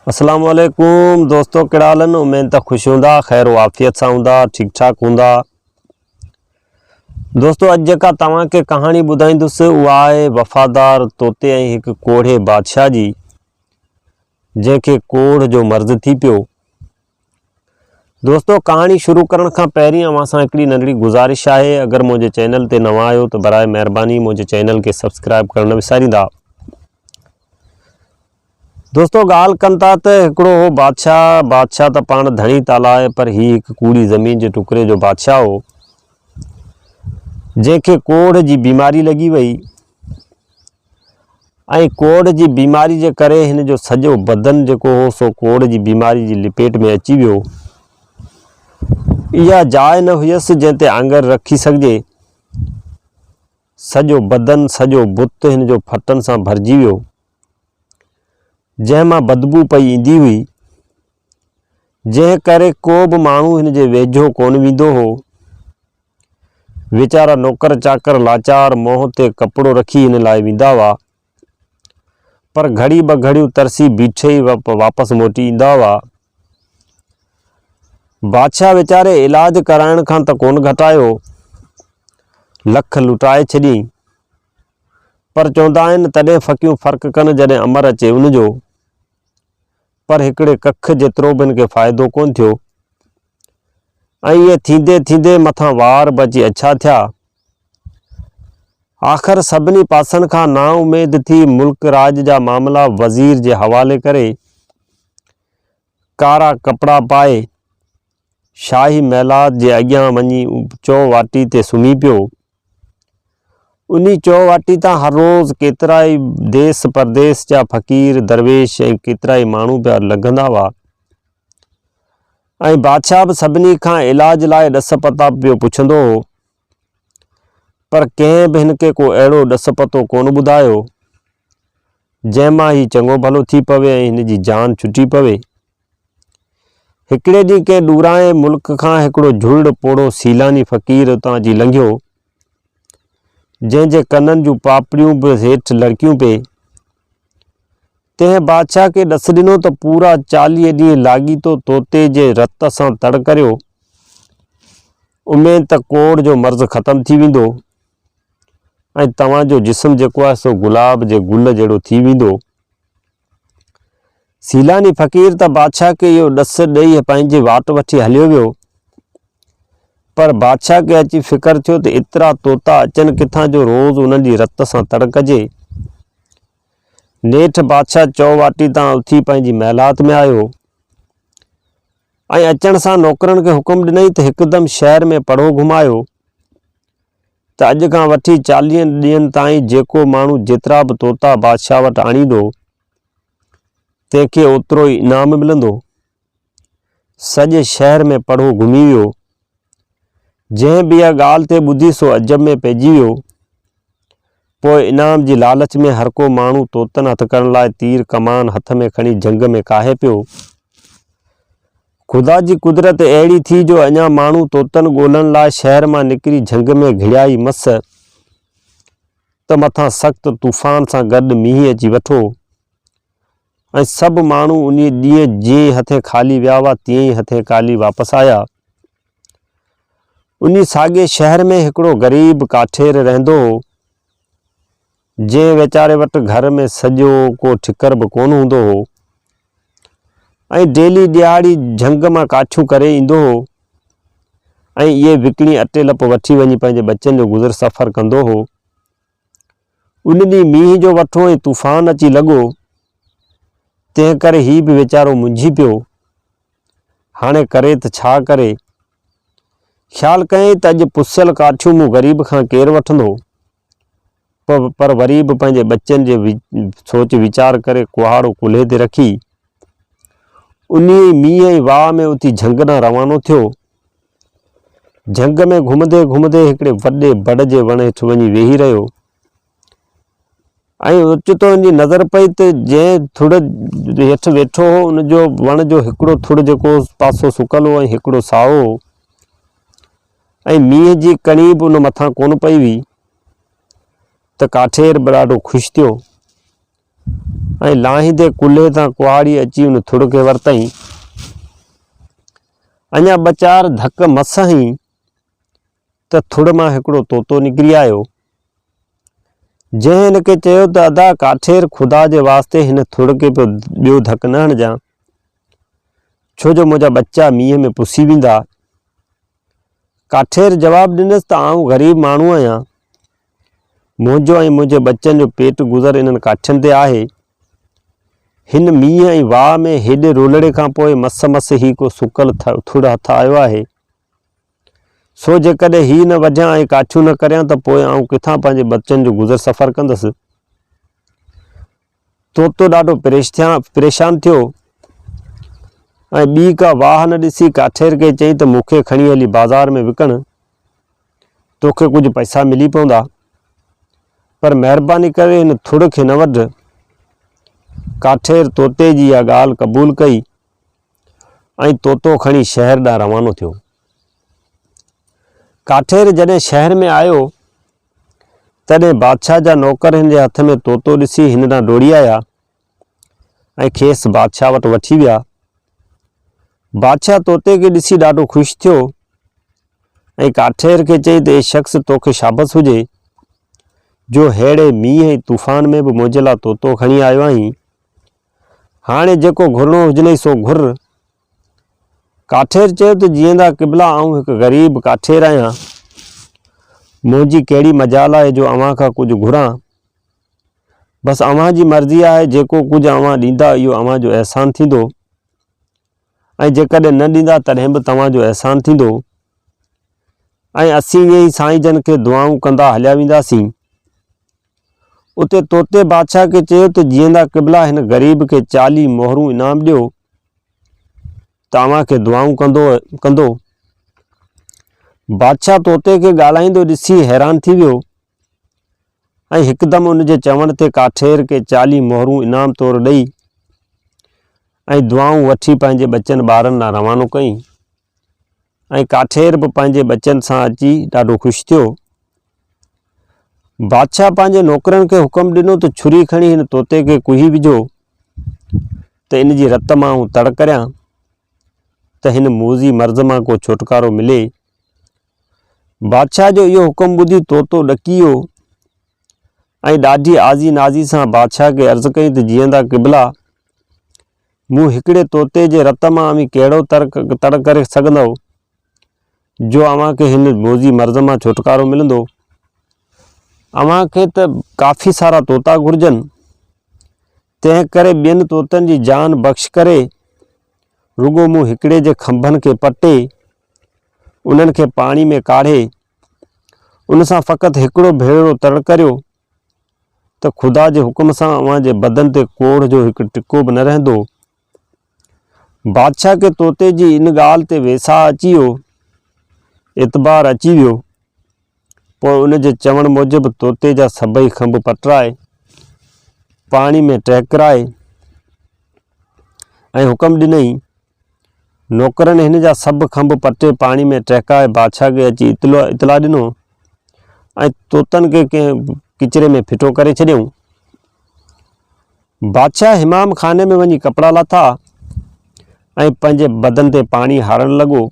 अस्सलाम वालेकुम दोस्तों, कहिड़ा हाल आहिनि। उमेद त ख़ुशि हूंदा, ख़ैर वाफ़ियत सां हूंदा, ठीक ठाक हूंदा। दोस्तों अॼु जेका तव्हांखे कहाणी ॿुधाईंदुसि उहा आहे वफ़ादार तोते ऐं हिकु कोढ़े बादशाह जी, जंहिंखे कोढ़ जो मर्ज़ थी पियो। दोस्तों कहाणी शुरू करण खां पहिरीं अव्हां सां हिकिड़ी नंढड़ी गुज़ारिश आहे। अगरि मुंहिंजे चैनल ते नवां आहियो त बराए महिरबानी मुंहिंजे चैनल खे सब्सक्राइब करणु न विसारींदा। दोस्तों ॻाल्हि कनि था त हिकिड़ो हो बादशाह त पाण धणी ताला आहे, पर ही हिकु कूड़ी ज़मीन जे टुकड़े जो बादशाह हो, जंहिंखे कोढ़ जी बीमारी लॻी वई ऐं कोढ़ जी बीमारी जे करे हिन जो सॼो बदन जेको हो सो कोढ़ जी बीमारी जी लिपेट में अची वियो। इहा जाइ न हुयसि जंहिं ते आंगर रखी सघिजे। सॼो बदन सॼो बुत हिन जो फटनि सां भरिजी वियो, जंहिं मां बदबू पई ईंदी हुई, जंहिं करे को बि माण्हू हिन जे वेझो कोन वेंदो हो। वीचारा नौकर चाकर लाचार मोह ते कपिड़ो रखी हिन लाइ वेंदा हुआ, पर घड़ी ॿ घड़ियूं तरसी बीठे ई वापसि मोटी ईंदा हुआ। बादशाह वीचारे इलाज कराइण खां त कोन घटायो, लख लुटाए छॾियईं, पर चवंदा आहिनि तॾहिं फ़क़ियूं फ़र्क़ु कनि जॾहिं अमर अचे उनजो। पर हिकिड़े कख जेतिरो बि हिनखे फ़ाइदो कोन थियो ऐं इहे थींदे थींदे मथां वार बि अची अछा थिया। आख़िर सभिनी पासनि खां ना उमेद थी मुल्क राज जा मामला वज़ीर जे हवाले करे कारा कपिड़ा पाए शाही महिलात जे अॻियां वञी चौवाटी ते सुम्ही पियो। उन्ही चौवाटी तां हर रोज़ केतिरा ई देश परदेस जा फ़क़ीर दरवेश ऐं केतिरा ई माण्हू पिया लंघंदा हुआ ऐं बादशाह बि सभिनी खां इलाज लाइ ॾस पता पियो पुछंदो हो, पर कंहिं बि हिनखे को अहिड़ो ॾस पतो कोन ॿुधायो जंहिंमां ही चङो भलो थी पवे ऐं हिन जी जान छुटी पवे। हिकिड़े ॾींहुं कंहिं ॾूरांए मुल्क खां हिकिड़ो झुर्ड पोड़ो सीलानी फ़क़ीर उतां जी लंघियो, जंहिंजे कननि जूं पापड़ियूं बि हेठि लड़कियूं पे। तंहिं बादशाह खे ॾस ॾिनो त पूरा 40 ॾींहं लाॻीतो तोते जे रत सां तड़ करियो। उमेद त कोढ़ जो मर्ज़ ख़तम थी वेंदो ऐं तव्हांजो जिस्म जेको आहे सो गुलाब जे गुल जहिड़ो थी वेंदो। सीलानी फ़क़ीर त बादशाह खे इहो ॾस ॾेई पंहिंजी वाट वठी हलियो वियो, पर बादशाह खे अची फ़िकर थियो त एतिरा तोता अचनि किथां जो रोज़ उन्हनि जी रत सां तड़ कजे। नेठि बादशाह चौवाटी तां उथी पंहिंजी महिलात में आयो ऐं अचण सां नौकरनि खे हुकुम ॾिनई त हिकदमि शहर में पड़ो घुमायो त अॼु खां वठी 40 ॾींहंनि ताईं जेको माण्हू जेतिरा बि तोता बादशाह वटि आणींदो तंहिंखे ओतिरो ई इनाम मिलंदो। सॼे शहर में पड़ो घुमी वियो। जंहिं बि इहा ॻाल्हि ते ॿुधी सो अजब में पइजी वियो। पोइ इनाम जी लालच में हर को माण्हू तोतनि हथ करण लाइ तीर कमान हथ में खणी जंग में काहे पियो। ख़ुदा जी कुदरत अहिड़ी थी जो अञा माण्हू तोतनि ॻोल्हण लाइ शहर मां निकिरी झंग में घिड़ियाई मस त मथां सख़्तु तूफ़ान सां गॾु मींहुं अची वठो ऐं सभु माण्हू उन ॾींहुं जीअं हथे ख़ाली विया हुआ तीअं ई हथे ख़ाली वापसि आया। उन साॻे शहर में हिकिड़ो ग़रीब काठेर रहंदो हो, जंहिं वीचारे वटि घर में सॼो को ठिकर बि कोन हूंदो हो ऐं डेली ॾियाड़ी झंग मां काठियूं करे ईंदो हो ऐं इहे विकिणी अटे लप वठी वञी पंहिंजे बच्चनि जो गुज़र सफ़र कंदो हो। उन ॾींहुं मींहं जो वठो ऐं तूफ़ान अची लॻो, तंहिं करे ही बि वीचारो मुंझी पियो। हाणे करे त छा करे। ख़्यालु कयईं त अॼु पुसियल काठियूं मूं ग़रीब खां केरु वठंदो, पर वरी बि पंहिंजे बच्चनि जे सोच वीचार करे कुहाड़ो कुल्हे ते रखी उन मींहं ई वाह में उथी झंग ॾांहुं रवानो थियो। झंग में घुमंदे घुमंदे हिकिड़े वॾे बड़ जे वण हेठि वञी वेही रहियो ऐं ओचितो जी नज़र पई त जंहिं थुड़ हेठि वेठो हो उनजो वण जो हिकिड़ो थुड़ जेको पासो सुकल हो ऐं हिकिड़ो साओ हो ऐं मींहं जी कणी बि उन मथां कोन पई हुई। त काठेर बि ॾाढो ख़ुशि थियो ऐं लाहींदे कुल्हे तां कुहाड़ी अची उन थुड़ खे वरितईं। अञा ॿ चारि धक मसहीं त थुड़ मां हिकिड़ो तोतो निकिरी आयो, जंहिं हिन खे चयो त अदा काठेर ख़ुदा जे वास्ते हिन थुड़ खे ॿियो धक न हणजांइ, छो जो मुंहिंजा बच्चा मींहं में पुसी वेंदा। काठेर जवाबु ॾिनसि त आउं ग़रीब माण्हू आहियां, मुंहिंजो ऐं मुंहिंजे बच्चनि जो पेट गुज़र इन्हनि काठियुनि ते आहे। हिन मींहं ऐं वाह में हेॾे रोलड़े खां पोइ मस मस ही को सुकल थुड़ हथ आयो आहे। सो जेकॾहिं ही न वढियां ऐं काठियूं न करियां त पोइ आउं किथां पंहिंजे बच्चनि जो गुज़र सफ़र कंदुसि। तोतो ॾाढो परेशान थियो ऐं ॿी का वाह न ॾिसी काठेर खे चई त मूंखे खणी हली बाज़ार में विकण, तोखे कुझु पैसा मिली पवंदा, पर महिरबानी करे हिन थुड़ खे न वढ। काठेर तोते जी इहा ॻाल्हि क़बूल कई ऐं तोतो खणी शहर ॾांहुं रवानो थियो। काठेर जॾहिं शहर में आयो तॾहिं बादशाह जा नौकर हिन जे हथ में तोतो ॾिसी हिन ॾांहुं दौड़ी आया ऐं खेसि बादशाह वटि वठी विया। बादशाह तोते खे ॾिसी ॾाढो ख़ुशि थियो ऐं काठेर खे चई त हे शख़्स तोखे शाबस हुजे जो अहिड़े मींहं ऐं तूफ़ान में बि मुंहिंजे लाइ तोतो खणी आयो आहीं। हाणे जेको घुरणो हुजनि सो घुर। काठेर चयो त जीअंदा क़िबला, आउं हिकु ग़रीब काठेर आहियां, मुंहिंजी कहिड़ी मजाल आहे जो अव्हां खां कुझु घुरां। बसि अव्हां जी मर्ज़ी आहे, जेको कुझु अव्हां ॾींदा इहो अव्हां जो अहसान थींदो, ऐं जेकॾहिं न ॾींदा तॾहिं बि तव्हां जो अहसान थींदो, ऐं असीं ईअं ई साईं जन खे दुआऊं कंदा हलिया वेंदासीं। उते तोते बादशाह खे चयो त जीअंदा क़िबला, हिन ग़रीब खे 40 मोहरूं इनाम ॾियो त अव्हां खे दुआऊं कंदो। बादशाह तोते खे ॻाल्हाईंदो ॾिसी हैरान थी वियो ऐं हिकदमि उन जे चवण ते काठेर खे 40 मोहरूं इनाम तौरु ॾेई ऐं दुआऊं वठी पंहिंजे बचनि ॿारनि लाइ रवानो कई। ऐं काठेर बि पंहिंजे बचनि सां अची ॾाढो ख़ुशि थियो। बादशाह पंहिंजे नौकरनि खे हुकुम ॾिनो त छुरी खणी हिन तोते खे कुही विझो त इन जी रत मां तड़ करियां त हिन मोज़ी मर्ज़ मां को छुटकारो मिले। बादशाह जो इहो हुकुम ॿुधी तोतो ॾकी वियो ऐं ॾाढी आज़ी नाज़ी सां बादशाह खे अर्ज़ु कई त जीअंदा क़िबला, मूं हिकिड़े तोते जे रत मां कहिड़ो तड़ करे सघंदो जो अव्हां खे हिन मोज़ी मर्ज़ मां छुटकारो मिलंदो। अव्हां खे त काफ़ी सारा तोता घुरिजनि, तंहिं करे ॿियनि तोतनि जी जान बख़्श करे रुगो मूं हिकिड़े जे खंभनि खे पटे उन्हनि खे पाणी में काढ़े उन सां फ़क़ति हिकिड़ो भेरो तड़ करियो त ख़ुदा जे हुकुम सां अव्हां जे बदन ते कोढ़ जो हिकु टिको बि न रहंदो। बादशाह खे तोते जी इन ॻाल्हि ते वेसाह अची वियो, एतबार अची वियो। पोइ उन जे चवण मूजिबि तोते जा सभई खंभ पटराए पाणी में टहिकाए ऐं हुकुम ॾिनई। नौकरनि हिन जा सभु खंभ पटे पाणी में टहिकाए बादशाह खे अची इतला ॾिनो ऐं तोतनि खे कंहिं किचिरे में फिटो करे छॾियऊं। बादशाह हिमाम खाने में वञी कपिड़ा लाथा ऐं पंहिंजे बदन ते पाणी हारण लॻो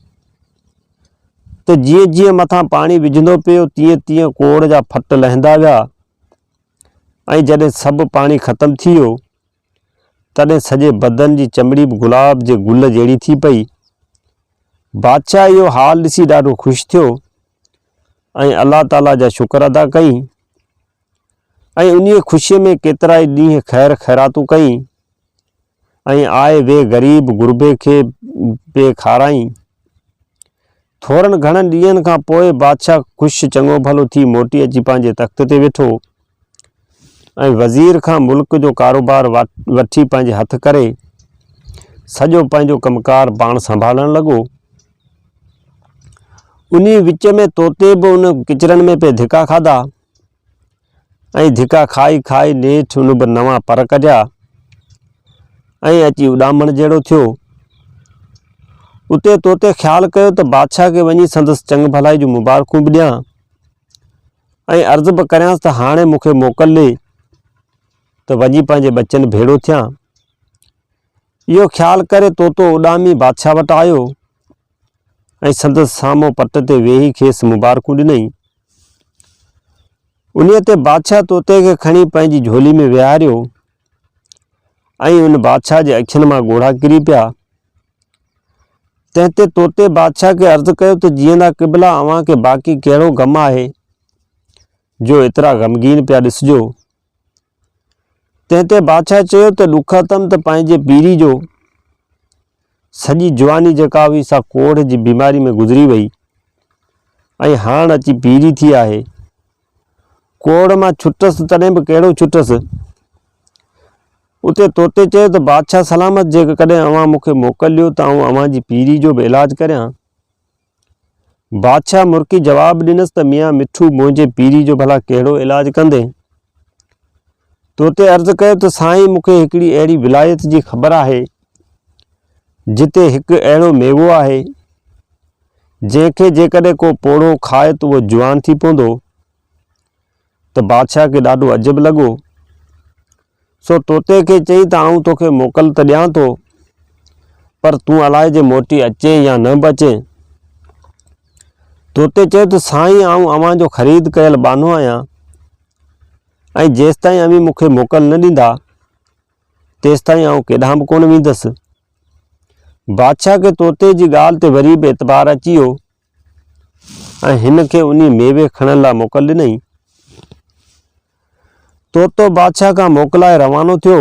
त जीअं जीअं मथां पाणी विझंदो पियो तीअं तीअं कोढ़ जा फट लहंदा विया ऐं जॾहिं सभु पाणी ख़तमु थी वियो तॾहिं सॼे बदन जी चमड़ी बि गुलाब जे गुल जहिड़ी थी पई। बादशाह इहो हाल ॾिसी ॾाढो ख़ुशि थियो ऐं अल्लाह ताला जा शुक्र अदा कई ऐं उन्हीअ ख़ुशीअ में केतिरा ई ॾींहं ख़ैर ख़ैरातूं कई ऐं आए वे ग़रीब गुरबे खे पे खाराई। थोरनि घणनि ॾींहंनि खां पोइ बादशाह ख़ुशि चङो भलो थी मोटी अची पंहिंजे तख़्त ते वेठो ऐं वज़ीर खां मुल्क जो कारोबार वठी पंहिंजे हथ करे सॼो पंहिंजो कमकार पाण संभालण लॻो। उन विच में तोते बि उन किचरनि में पे धिका खाधा ऐं धिका खाई खाई नेठि उन बि नवां पर कढिया ऐं अची उॾामण जहिड़ो थियो। उते तोते ख़्यालु कयो त बादशाह खे वञी संदसि चङ भलाई जूं मुबारकूं बि ॾियां ऐं अर्ज़ु बि करियांसि त हाणे मूंखे मोकल ॾे त वञी पंहिंजे बचनि भेड़ो थियां। इहो ख़्यालु करे तोतो उॾामी बादशाह वटि आयो ऐं संदसि साम्हूं पट ते वेही खेसि मुबारकूं ॾिनई। उन्हीअ ते बादशाह तोते खे खणी पंहिंजी झोली में विहारियो ऐं उन बादशाह जे अखियुनि मां ॻोढ़ा किरी पिया। तंहिं ते तोते बादशाह खे अर्ज़ु कयो त जीअंदा क़िबला अव्हां खे बाक़ी कहिड़ो ग़मु आहे जो एतिरा ग़मगीन पिया ॾिसिजो। तंहिं ते बादशाह चयो त ॾुख अथमि त पंहिंजे पीरी जो सॼी जवानी जेका हुई सा कोढ़ जी बीमारी में गुज़री वई ऐं हाणे अची पीरी थी आहे। कोढ़ मां छुटसि तॾहिं बि कहिड़ो छुटसि। उते तोते चयो त बादशाह सलामत, जेकॾहिं अव्हां मूंखे मोकिलियो त आउं अव्हां जी पीरी जो बि इलाजु करियां। बादशाह मुर्की जवाबु ॾिनसि त मियां मिठू, मुंहिंजे पीरी जो भला कहिड़ो इलाजु कंदे। तोते अर्ज़ु कयो त साईं, मूंखे हिकिड़ी अहिड़ी विलायत जी ख़बर आहे जिते हिकु अहिड़ो मेवो आहे जंहिंखे जेकॾहिं को पोड़ो खाए त उहो जुवान थी पवंदो। त बादशाह खे ॾाढो अजब लॻो। सो तोते खे चई त आउं तोखे मोकल त ॾियां थो, पर तूं अलाए जे मोटी अचे या न बि अचे। तोते चयो त साईं, आउं अव्हां जो ख़रीद कयल बानो आहियां ऐं जेसिताईं अमी मूंखे मोकल न ॾींदा तेसिताईं आउं केॾांहुं बि कोन वेंदुसि। बादशाह खे तोते जी ॻाल्हि ते वरी बि एतबार अची वियो ऐं हिन खे उन मेवे खणण लाइ मोकल ॾिनई। तोतो बादशाह खां मोकलाए रवानो थियो।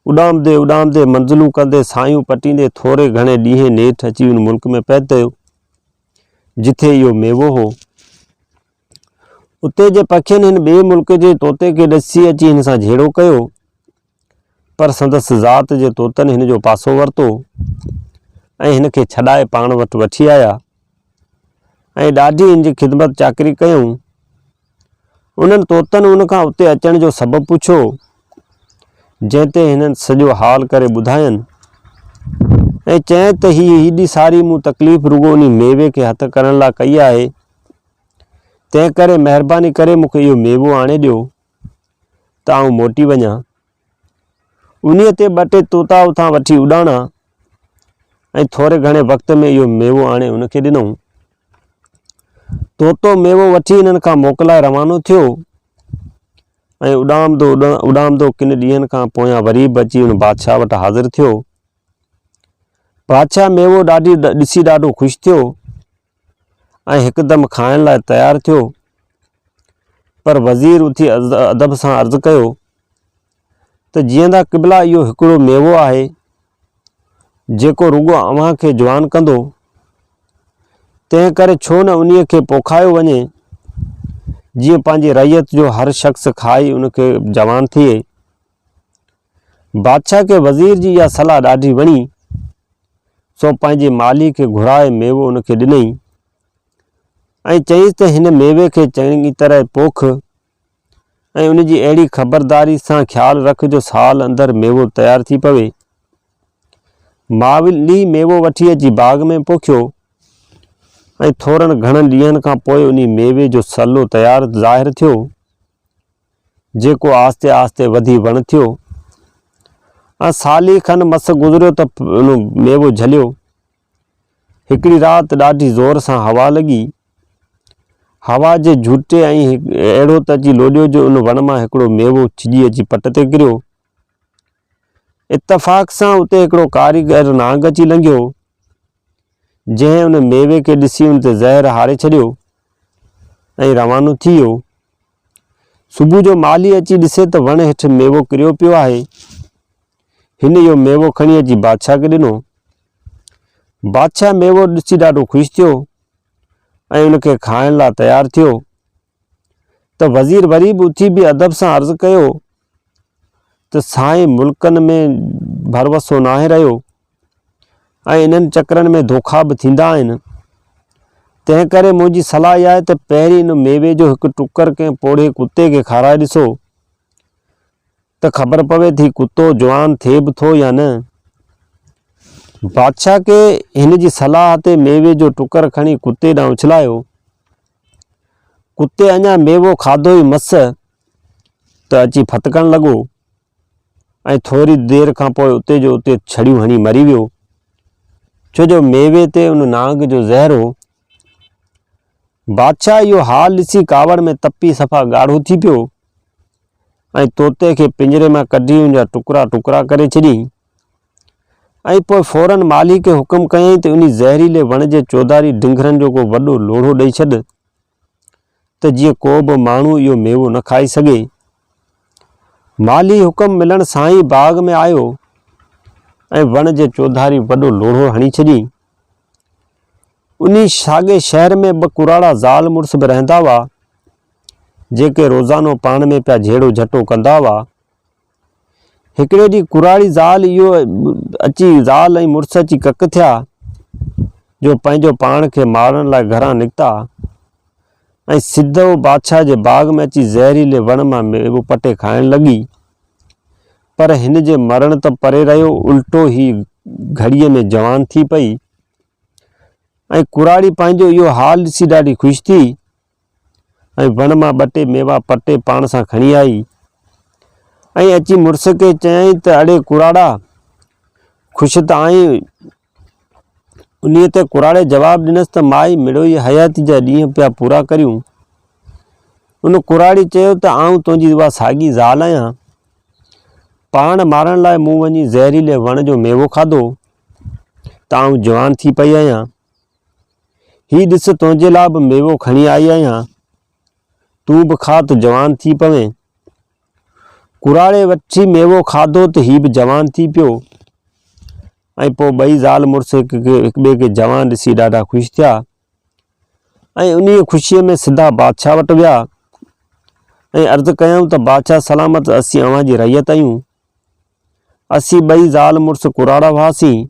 उॾामदे उॾामदे मंज़िलूं कंदे, सायूं पटींदे थोरे घणे ॾींहं नेठि अची उन मुल्क में पहुतो जिथे इहो मेवो हो। उते जे पखियुनि हिन ॿिए मुल्क जे तोते खे ॾिसी अची हिन सां झेड़ो कयो, पर संदसि ज़ात जे तोतनि हिन जो पासो वरितो ऐं हिन खे छॾाए पाण वटि वठी आया ऐं ॾाढी हिन जी ख़िदमत चाकरी कयूं। उन्हनि तोतनि उन खां उते अचण जो सबबु पुछियो, जंहिं ते हिननि सॼो हाल करे ॿुधायनि ऐं चयाईं त हेॾी सारी मूं तकलीफ़ रुॻो उन मेवे खे हथु करण लाइ कई आहे, तंहिं करे महिरबानी करे मूंखे इहो मेवो आणे ॾियो त आउं मोटी वञा। उन्हीअ ते ॿ टे तोता उतां वठी उॾाणा ऐं थोरे घणे वक़्त में इहो मेवो आणे उनखे ॾिनऊं। तोतो मेवो वठी हिननि खां मोकलाए रवानो थियो ऐं उॾामदो किन ॾींहंनि खां पोयां वरी बि अची उन बादशाह वटि हाज़िर थियो। बादशाह मेवो ॾिसी ॾाढो ख़ुशि थियो ऐं हिकदमि खाइण लाइ तयारु थियो, पर वज़ीर उथी अदब सां अर्ज़ु कयो त जीअंदा क़िबला, इहो हिकिड़ो मेवो आहे जेको रुॻो अव्हां खे जवान कंदो, तंहिं करे छो न उन्हीअ खे पोखायो वञे जीअं पंहिंजी रैयत जो हर शख़्स खाई उनखे जवान थिए। बादशाह खे वज़ीर जी इहा सलाह ॾाढी वणी, सो पंहिंजे माली खे घुराए मेवो उनखे ॾिनई ऐं चईंसि त हिन मेवे खे चङी तरह पोख ऐं उन जी अहिड़ी ख़बरदारी सां ख़्यालु रख जो साल अंदरि मेवो तयारु थी पवे। माली मेवो वठी अची बाग़ में पोखियो ऐं थोरनि घणनि ॾींहंनि खां पोइ उन मेवे जो सलो तयारु ज़ाहिर थियो, जेको आस्ते आस्ते वधी वण थियो ऐं साली खनि मस गुज़रियो त उन मेवो झलियो। हिकिड़ी राति ॾाढी ज़ोर सां हवा लॻी। हवा जे झूटे ऐं अहिड़ो त अची लोॾियो जो उन वण मां हिकिड़ो मेवो छिॼी अची पट ते किरियो। इत्तफ़ाक़ सां उते हिकिड़ो कारीगर नांग अची लंघियो, जंहिं उन मेवे खे ॾिसी उन ते ज़हर हारे छॾियो ऐं रवानो थी वियो। सुबुह जो माली अची ॾिसे त वण हेठि मेवो किरियो पियो आहे। हिन इहो मेवो खणी अची बादशाह खे ॾिनो। बादशाह मेवो ॾिसी ॾाढो ख़ुशि थियो ऐं उनखे खाइण लाइ तयारु थियो त वज़ीर वरी बि उथी बि अदब सां अर्ज़ु कयो त साईं, मुल्कनि में भरवसो नाहे रहियो ऐं इन्हनि चकरनि में धोखा बि थींदा आहिनि। तंहिं करे मुंहिंजी सलाह इहा आहे त पहिरीं इन मेवे जो हिकु टुकर कंहिं पोड़े कुते खे खाराए ॾिसो त ख़बर पवे थी कुतो जवान थिए बि थो या न। बादशाह खे हिन जी सलाह ते मेवे जो टुकर खणी कुते ॾांहुं उछलायो। कुते अञा मेवो खाधो ई मस त अची फतकण लॻो ऐं थोरी देरि खां पोइ उते जो उते छड़ियूं हणी मरी वियो, छो जो मेवे ते उन नांग जो ज़हर हो। बादशाह इहो हाल ॾिसी कावड़ में तपी सफ़ा ॻाढ़ो थी पियो ऐं तोते खे पिंजरे मां कढी उनजा टुकड़ा टुकड़ा करे छॾियईं ऐं पोइ फौरन माली खे हुकुम कयईं त उन ज़हरीले वण जे चौधारी डिंगरनि जो को वॾो लोढ़ो ॾेई छॾ त जीअं को बि माण्हू इहो मेवो न खाई सघे। माली हुकुम मिलण सां ई बाग़ में आयो ऐं वण जे चौधारी वॾो लोढ़ो हणी छॾियईं। उन्ही साॻे शहर में ॿ कुराड़ा ज़ाल मुड़ुस बि रहंदा हुआ, जेके रोज़ानो पाण में पिया झेड़ो झटो कंदा हुआ। हिकिड़े ॾींहुं कुराड़ी ज़ाल इहो अची ज़ाल ऐं मुड़ुस अची कक थिया जो पंहिंजो पाण खे मारण लाइ घरां निकिता ऐं सिधो बादशाह जे बाग़ में अची ज़हरीले वण मां मेवो पटे खाइण लॻी। पर हिन जे मरण त परे रहियो, उल्टो ही घड़ीअ में जवान थी पई ऐं कुराड़ी पंहिंजो इहो हाल ॾिसी ॾाढी ख़ुशि थी ऐं वण मां ॿ टे मेवा पटे पाण सां खणी आई ऐं अची मुड़ुस खे चयईं त अड़े कुराड़ा, ख़ुशि त आहीं? उन्हीअ ते कुराड़े जवाबु ॾिनसि त माई मिड़ोई हयाती जा ॾींहं पिया पूरा करियूं। उन कुराड़ी चयो त आऊं तुंहिंजी उहा साॻी ज़ाल आहियां, पाण मारण लाइ मूं वञी ज़हरीले वण जो मेवो खाधो त आऊं जवान थी पई आहियां। ही ॾिस तुंहिंजे लाइ बि मेवो खणी आई आहियां, तूं बि खा त जवान थी पवे। कुराड़े वठी मेवो खाधो त ही बि जवान थी पियो ऐं पोइ ॿई ज़ाल मुड़ुस हिक ॿिए खे जवान ॾिसी ॾाढा ख़ुशि थिया ऐं उन्हीअ ख़ुशीअ में सिधा बादशाह वटि विया ऐं अर्ज़ु कयऊं त बादशाह सलामत, असीं अव्हां जी रैयत आहियूं। असीं ॿई ज़ाल मुड़ुस कुराड़ा हुआसीं,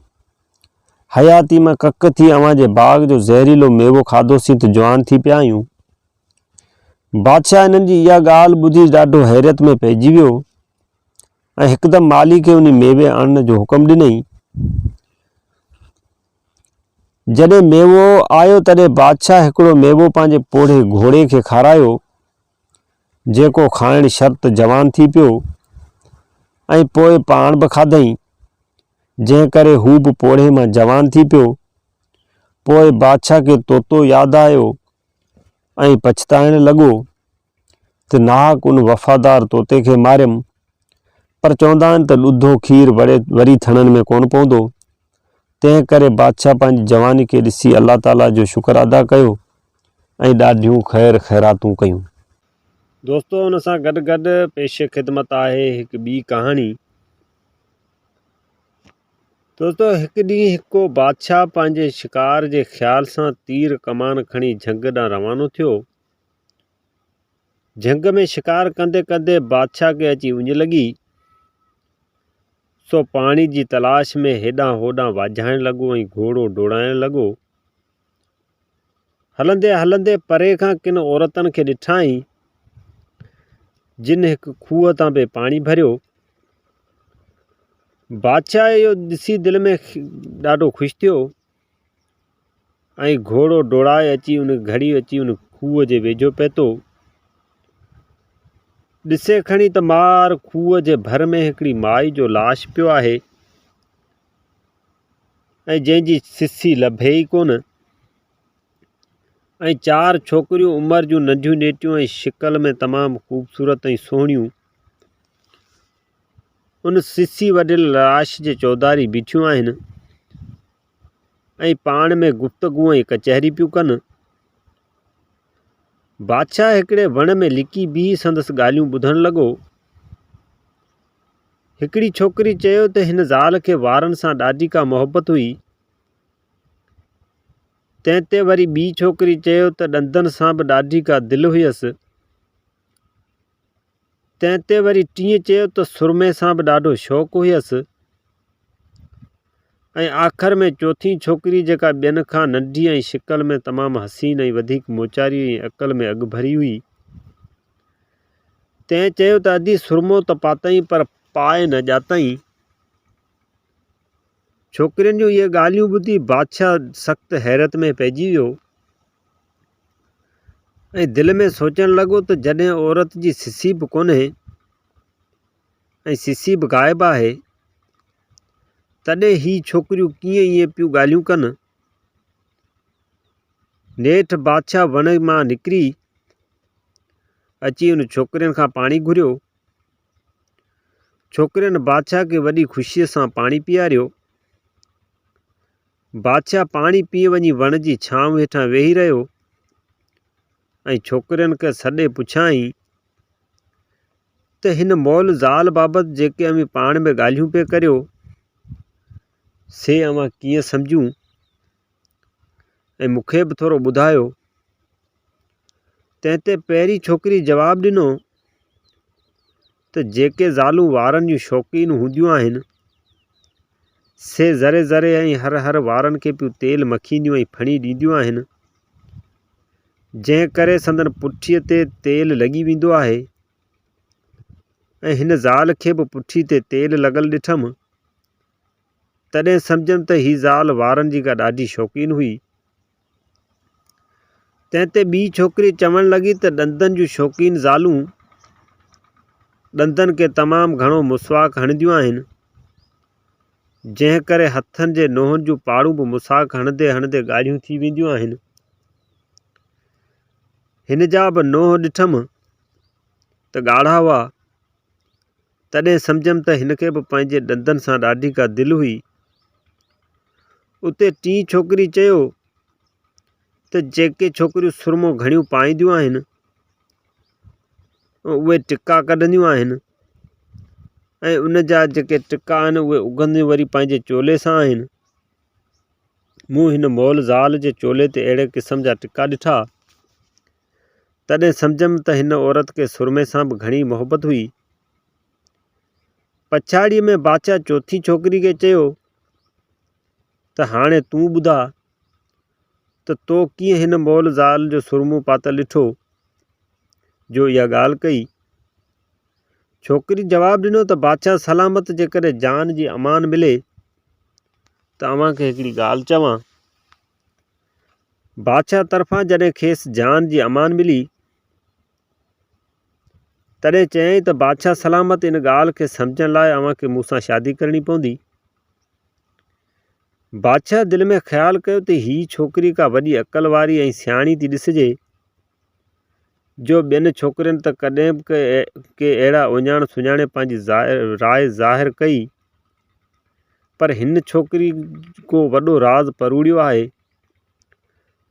हयाती मां कक थी अव्हां जे बाग़ जो ज़हरीलो मेवो खाधोसीं त जवान थी पिया आहियूं। बादशाह इन्हनि जी इहा ॻाल्हि ॿुधी ॾाढो हैरत में पइजी वियो ऐं हिकदमि माली खे उन मेवे आणण जो हुकुम ॾिनई। जॾहिं मेवो आयो तॾहिं बादशाह हिकिड़ो मेवो पंहिंजे पोढ़े घोड़े खे खारायो, जेको खाइण शर्त जवान थी पियो ऐं पोइ पाण बि खाधई, जंहिं करे हू बि पोढ़े मां जवान थी पियो। पोइ बादशाह खे तोतो यादि आयो ऐं पछताइण लॻो त नाहक उन वफ़ादार तोते खे मारियमि, पर चवंदा आहिनि त ॾुधो खीरु वरी थणनि में कोन पवंदो। तंहिं करे बादशाह पंहिंजी जवानी खे ॾिसी अल्लाह ताला जो शुक्र अदा कयो ऐं ॾाढियूं ख़ैर ख़ैरातूं कयूं। दोस्तो, हुन सां गॾु गॾु पेश ख़िदमत आहे हिकु ॿी कहाणी। दोस्तो, हिकु ॾींहुं हिकु बादशाह पंहिंजे शिकार जे ख़्याल सां तीर कमान खणी झंग ॾांहुं रवानो थियो। झंग में शिकार कंदे कंदे बादशाह खे अची उञ लॻी, सो पाणी जी तलाश में हेॾां होॾां वाझाइण लॻो ऐं घोड़ो डोड़ाइण लॻो। हलंदे हलंदे परे खां किन औरतनि खे ॾिठाई जिन हिकु खूह तां बि पाणी भरियो। बादशाह इहो ॾिसी दिलि में ॾाढो ख़ुशि थियो ऐं घोड़ो डोड़ाए अची उन घड़ी अची उन खूह जे वेझो पहुतो। ॾिसे खणी त मार खूह जे भर में हिकिड़ी माई जो लाश पियो आहे ऐं जंहिंजी सिसी लभे ई कोन, ऐं चार छोकिरियूं उमिरि जूं नंढियूं नेटियूं ऐं शिकल में तमामु ख़ूबसूरत ऐं सुहिणियूं उन सिसी वढियल लाश जे चौधारी बीठियूं आहिनि ऐं पाण में गुफ़्तगू ऐं कचहरी पियूं कनि। बादशाह हिकिड़े वण में लिकी बीह संदसि ॻाल्हियूं ॿुधण लॻो। हिकिड़ी छोकिरी चयो त हिन ज़ाल खे वारनि सां ॾाढी का मोहबत हुई। तंहिं ते वरी ॿी छोकिरी चयो त ॾंदनि सां बि ॾाढी का दिलि हुयसि। तंहिं ते वरी टीं चयो त सुरमे सां बि ॾाढो शौक़ु हुयसि। ऐं आख़िर में चौथी छोकिरी जेका ॿियनि खां नंढी ऐं शिकल में तमामु हसीन ऐं वधीक मोचारी ऐं अक़ल में अॻु भरी हुई, तंहिं चयो त अधी सुरमो त पातई पर पाए न ॼातई। छोकिरियुनि जूं इहे ॻाल्हियूं ॿुधी बादशाह सख़्तु हैरत में पइजी वियो ऐं दिलि में सोचणु लॻो त जॾहिं औरत जी सिसी बि कोन्हे ऐं सिसी बि ग़ाइबु आहे। तॾहिं ही छोकिरियूं कीअं इएं पियूं ॻाल्हियूं कनि। नेठि बादशाह वण मां निकिरी अची उन छोकिरियुनि खां पाणी घुरियो। छोकिरियुनि बादशाह खे वॾी ख़ुशीअ सां पाणी पीआरियो। बादशाह पाणी पी वञी वण जी छांव हेठां वेही रहियो ऐं छोकिरियुनि खे सॾे पुछाईं त हिन मौल ज़ाल बाबति जेके अमी पाण में ॻाल्हियूं पिया करियो से अवां कीअं सम्झूं ऐं मूंखे बि थोरो ॿुधायो। तंहिं ते पहिरीं छोकिरी जवाबु ॾिनो त जेके ज़ालूं वारनि जूं शौक़ीन हूंदियूं आहिनि से ज़रे ज़रे ऐं हर वारनि खे पियूं तेल मखींदियूं ऐं फणी ॾींदियूं आहिनि, जंहिं करे संदन पुठीअ ते तेल लॻी वेंदो आहे। ऐं हिन ज़ाल खे बि पुठी ते तेल लॻल ॾिठमि, तॾहिं सम्झमि त हीअ ज़ाल वारनि जी का ॾाढी शौक़ीन हुई। तंहिं ते ॿी छोकिरी चवणु लॻी त ॾंदनि जूं शौक़ीन ज़ालूं ॾंदनि खे तमामु घणो मुसवाक हणंदियूं आहिनि, जंहिं करे हथनि जे नोहनि जूं पाड़ूं बि मुसाक हणंदे हणंदे ॻाढ़ियूं थी वेंदियूं आहिनि। हिन जा बि नोह ॾिठमि त ॻाढ़ा हुआ, तॾहिं सम्झमि त हिन खे बि पंहिंजे ॾंदनि सां ॾाढी का दिलि हुई। उते टी छोकिरी चयो त जेके छोकिरियूं सुरमो घणियूं पाईंदियूं आहिनि उहे टिका कढंदियूं आहिनि ऐं उन जा जेके टिका आहिनि उहे उघंदियूं वरी पंहिंजे चोले सां आहिनि। मूं हिन मौल ज़ाल जे चोले ते अहिड़े क़िस्म जा टिका ॾिठा, तॾहिं सम्झमि त हिन औरत खे सुरमे सां बि घणी मोहबत हुई। पछाड़ीअ में बादशाह चौथी छोकिरी खे चयो त हाणे तूं ॿुधा त तो कीअं हिन मौल ज़ाल जो सुरमो पातल ॾिठो जो इहा ॻाल्हि कई। छोकिरी जवाबु ॾिनो त बादशाह सलामत जेकॾहिं जान जी अमान मिले त अव्हांखे हिकिड़ी ॻाल्हि चवां। बादशाह तरफ़ां जॾहिं खेसि जान जी अमान मिली तॾहिं चयईं त बादशाह सलामत इन ॻाल्हि खे सम्झण लाइ अव्हांखे मूंसां शादी करणी पवंदी। बादशाह दिलि में ख़्यालु कयो त हीअ छोकिरी का वॾी अक़ल वारी ऐं सियाणी थी ॾिसिजे जो ॿियनि छोकिरियुनि त कॾहिं बि के अहिड़ा उञाण सुञाणे पंहिंजी राय ज़ाहिर कई, पर हिन छोकिरी को वॾो राज़ परूड़ियो आहे।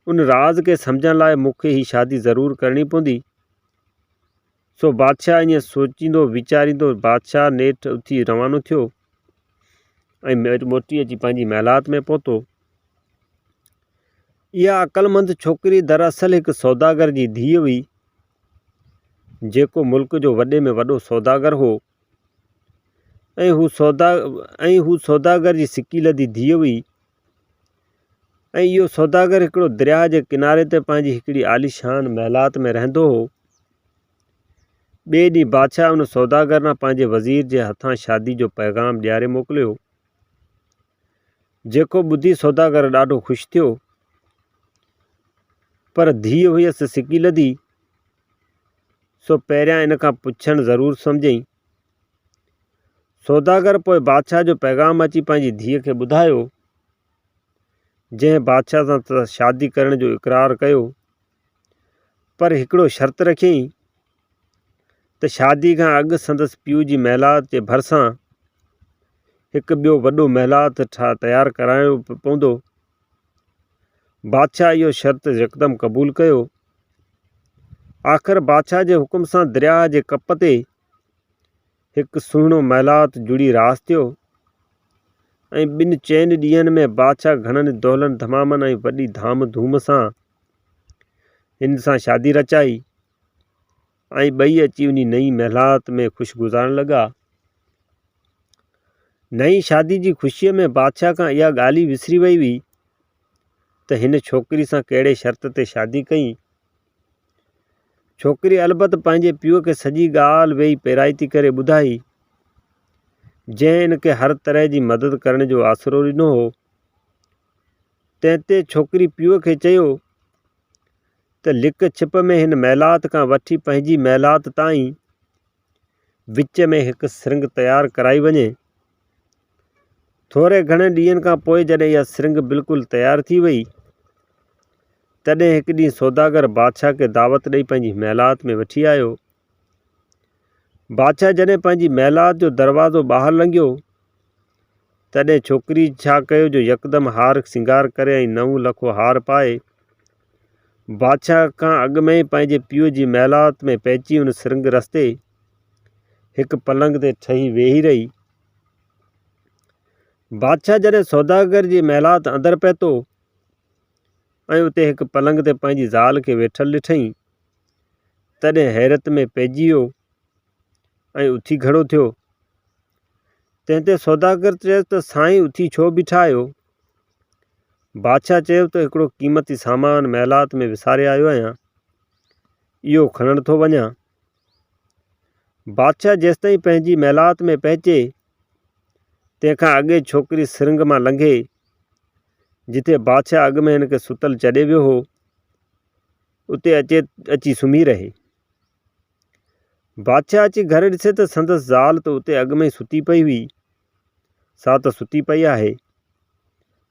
उन राज़ खे सम्झण लाइ मूंखे ही शादी ज़रूरु करणी पवंदी। सो बादशाह ईअं सोचींदो वीचारींदो बादशाह नेठि उथी रवानो थियो ऐं मोटी अची पंहिंजी महिलात में पहुतो। इहा अक़लमंद छोकिरी दरअसल हिकु सौदागर जी धीअ हुई, जेको मुल्क जो वॾे में वॾो सौदागर हो ऐं हू सौदागर जी सिकी लधी धीअ हुई। ऐं इहो सौदागर हिकिड़ो दरिया जे किनारे ते पंहिंजी हिकिड़ी आलीशान महिलात में रहंदो हो। ॿिए ॾींहुं बादशाह उन सौदागर न पंहिंजे वज़ीर जे हथां शादी जो पैगाम ॾियारे मोकिलियो, जेको ॿुधी सौदागर ॾाढो ख़ुशि थियो, पर धीअ हुयसि सिकी लधी, सो पहिरियां इन खां पुछणु ज़रूरु सम्झई। सौदागर पोइ बादशाह जो पैगाम अची पंहिंजी धीअ खे ॿुधायो, जंहिं बादशाह सां शादी करण जो इक़रार कयो, पर हिकिड़ो शर्त रखियईं त शादी खां अॻु संदसि पीउ जी महिलात जे भरिसां हिकु ॿियो वॾो महिलात तयारु कराइणो पवंदो। बादशाह इहो शर्त यकदमि क़बूलु कयो। आख़िर बादशाह जे हुकुम सां दरिया जे कप ते हिकु सुहिणो महिलात जुड़ी रास थियो ऐं ॿिनि चइनि ॾींहंनि में बादशाह घणनि दौलनि धमामनि ऐं वॾी धाम धूम सां हिन सां शादी रचाई ऐं ॿई अची उन नई महिलात में ख़ुशि गुज़ारण लॻा। नई शादी जी ख़ुशीअ में बादशाह खां इहा ॻाल्हि ई विसरी वई हुई त हिन छोकिरी सां कहिड़े शर्त ते शादी कई। छोकिरी अलबत पंहिंजे पीउ खे सॼी ॻाल्हि वेही पेराइती करे ॿुधाई, जंहिं इन खे हर तरह जी मदद करण जो आसरो ॾिनो हो। तंहिं ते छोकिरी पीउ खे चयो त लिक छिप में हिन महिलात खां वठी पंहिंजी महिलात ताईं विच में हिकु सिरिंग तयारु कराई वञे। थोरे घणे ॾींहंनि खां पोइ जॾहिं इहा सिरिंग बिल्कुलु तयारु थी वई, तॾहिं हिकु ॾींहुं सौदागर बादशाह खे दावत ॾेई पंहिंजी महिलात में वठी आयो। बादशाह जॾहिं पंहिंजी महिलात जो दरवाज़ो ॿाहिरि लंघियो, तॾहिं छोकिरी छा कयो जो यकदमि हार सिंगार करे ऐं नऊं लखो हार पाए बादशाह खां अॻु में ई पंहिंजे पीउ जी महिलात में पइजी उन सिरिंग रस्ते हिकु पलंग ते ठही वेही रही। बादशाह जॾहिं सौदागर जी महिलात अंदरि पहुतो ऐं उते हिकु पलंग ते पंहिंजी ज़ाल खे वेठल ॾिठईं, तॾहिं हैरत में पइजी वियो ऐं उथी खड़ो थियो। तंहिं ते सौदागर चयो त साईं उथी छो बीठा आहियो? बादशाह चयो त हिकिड़ो क़ीमती सामान महिलात में विसारे आयो आहियां, इहो खणण थो वञा। बादशाह जेसिताईं पंहिंजी महिलात में पहुचे, तंहिंखां अॻे छोकिरी सिरिंग मां लंघे जिथे बादशाह अॻु में हिन खे सुतल चॾे वियो हो, उते अची सुम्ही रहे। बादशाह अची घर ॾिसे त संदसि ज़ाल त उते अॻु में ई सुती पई हुई, सा त सुती पई आहे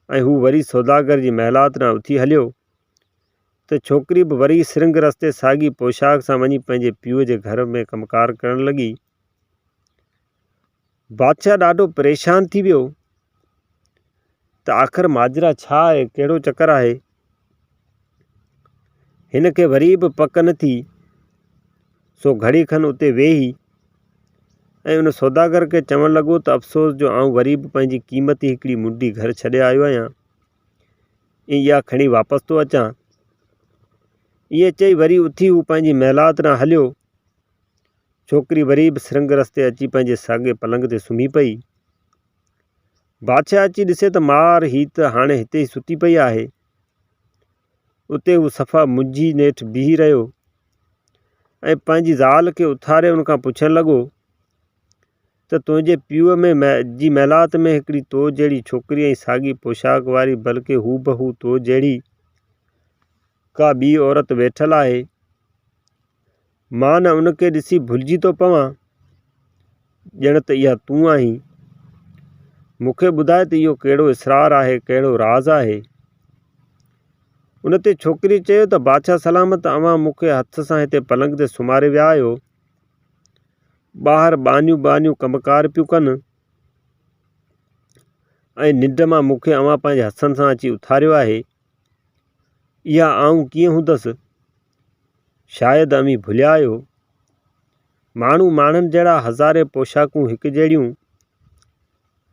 ऐं हू वरी सौदागर जी महिलात ॾांहुं उथी हलियो त छोकिरी बि वरी सिरिंग रस्ते साॻी पोशाक सां वञी पंहिंजे पीउ जे घर में कमकार करण लॻी। बादशाह ॾाढो परेशान थी वियो त आख़िर माजरा छा आहे, कहिड़ो चकर आहे। हिन खे वरी बि पक न थी, सो घड़ी खनि उते वेही ऐं उन सौदागर खे चवणु लॻो त अफ़सोस जो आउं वरी बि पंहिंजी क़ीमती हिकिड़ी मुंडी घर छॾे आयो आहियां, इहा खणी वापसि थो अचां। इहे चई वरी उथी हू पंहिंजी महिलात ॾांहुं हलियो। छोकिरी वरी बि सिरिंग रस्ते अची पंहिंजे साॻे पलंग ते सुम्ही पई। बादशाह अची ॾिसे त मार ही त हाणे हिते ई सुती पई आहे। उते हू सफ़ा मुंझी नेठि बीही रहियो ऐं पंहिंजी ज़ाल खे उथारे उनखां पुछणु लॻो त तुंहिंजे पीउ में जी महिलात में हिकिड़ी तो जहिड़ी छोकिरी ऐं साॻी पोशाक वारी, बल्कि हू बहू तो जहिड़ी का ॿी औरत वेठल आहे। मां न उनखे ॾिसी भुलिजी थो पवां, ॼण त इहा तूं आहीं। मूंखे ॿुधाए त इहो कहिड़ो इसरार आहे, कहिड़ो राज़ आहे। उन ते छोकिरी चयो त बादशाह सलामत, अव्हां मूंखे हथ सां हिते पलंग ते सुम्हारे विया आहियो, ॿाहिरि बानियूं कमकार पियूं कनि ऐं निंड मां मूंखे अव्हां पंहिंजे हथनि सां अची उथारियो आहे। इहा आऊं कीअं हूंदसि? शायदि अमी भुलिया आहियो। माण्हू माण्हुनि जहिड़ा हज़ारे पोशाकूं हिकु जहिड़ियूं,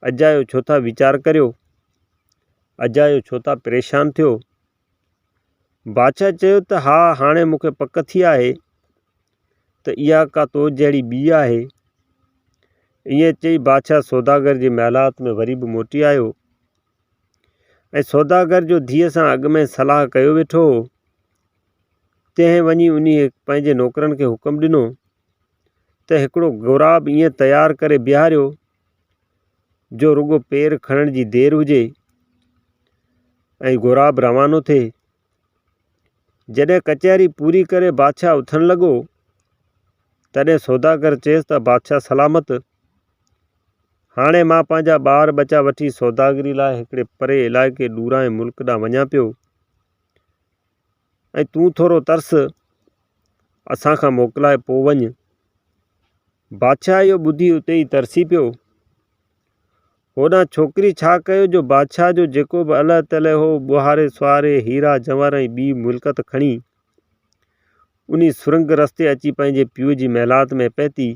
अजायो छो था वीचार करियो, अजायो छो था परेशान थियो। बादशाह चयो त हा, हाणे मूंखे पक थी आहे त इहा का तो जहिड़ी ॿी आहे। ईअं चई बादशाह सौदागर जी महिलात में वरी बि मोटी आयो ऐं सौदागर जो धीअ सां अॻु में सलाह कयो वेठो हो, तंहिं वञी उन पंहिंजे नौकरनि खे हुकुम ॾिनो त हिकिड़ो गुराब ईअं तयारु करे बीहारियो जो रुगो पेर खणण जी देरि हुजे ऐं गुराब रवानो थिए। जॾहिं कचहरी पूरी करे बादशाह उथणु लॻो, तॾहिं सौदागर चयसि त बादशाह सलामत, हाणे मां पंहिंजा ॿार बचा वठी सौदागरी लाइ हिकिड़े परे इलाइक़े ॾूरांए मुल्क ॾांहुं वञां पियो ऐं तूं थोरो तरस असांखां मोकिलाए पोइ वञ। बादशाह इहो ॿुधी उते ई तरसी पियो। होॾां छोकिरी छा कयो जो बादशाह जो जेको बि अल तल हो, ॿुहारे सुहारे हीरा जवाहर ऐं ॿी मिल्कत खणी उन सुरंग रस्ते अची पंहिंजे पीउ जी महिलात में पहुती।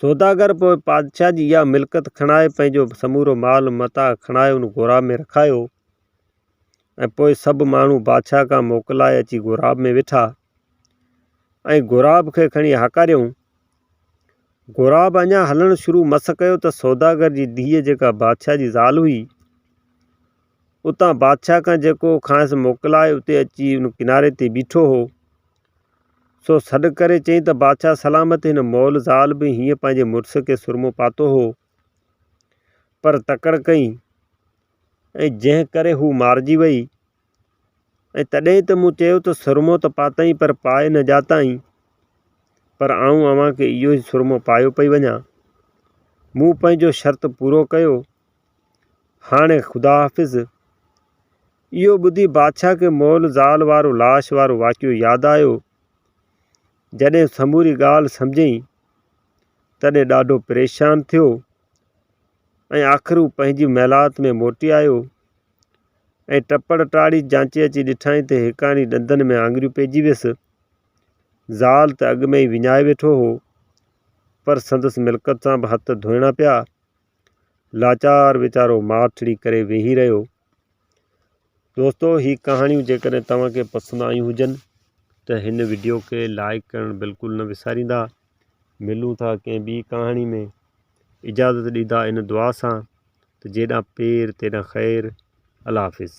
सौदागर पोइ बादशाह जी इहा मिल्कत खणाए पंहिंजो समूरो माल मता खणाए उन गुराब में रखायो ऐं पोइ सभु माण्हू बादशाह खां मोकिलाए अची गुराब में वेठा ऐं गुराब खे खणी हाकारियऊं। गुराब अञा हलणु शुरू मस कयो त सौदागर जी धीअ जेका बादशाह जी ज़ाल हुई, उतां बादशाह खां जेको खांसि मोकिलाए उते अची उन किनारे ते बीठो हो, सो सॾु करे चई त बादशाह सलामत, हिन मौल ज़ाल बि हीअं पंहिंजे मुड़ुस खे सुरमो पातो हो, पर तकड़ कई ऐं जंहिं करे हू मारिजी वई। ऐं तॾहिं त मूं चयो त सुरमो त पातई पर पाए न जाताई। पर आऊं अव्हां खे इहो ई सुरमो पायो पई वञा। मूं पंहिंजो शर्त पूरो कयो। हाणे ख़ुदा हाफ़िज़। इहो ॿुधी बादशाह खे मोल ज़ाल वारो लाश वारो वाक़ियो यादि आयो। जॾहिं समूरी ॻाल्हि सम्झई तॾहिं ॾाढो परेशान थियो ऐं आख़िर हू पंहिंजी महिलात में मोटी आयो ऐं टपड़ टाड़ी जांचे अची ॾिठाई त हिकाणी ॾंदनि में आङुरियूं पइजी वियसि। ज़ाल त अॻु में ई विञाए वेठो हो, पर संदसि मिल्कत सां बि हथ धोइणा पिया। लाचार वीचारो माठड़ी करे वेही रहियो। दोस्तो, ही कहाणियूं जेकॾहिं तव्हांखे पसंदि आयूं हुजनि त हिन वीडियो खे लाइक करणु बिल्कुलु न विसारींदा। मिलूं था कंहिं ॿी कहाणी में। इजाज़त ॾींदा इन दुआ सां त जेॾां पेर तेॾां ख़ैरु। अल्लाह हाफ़िज़।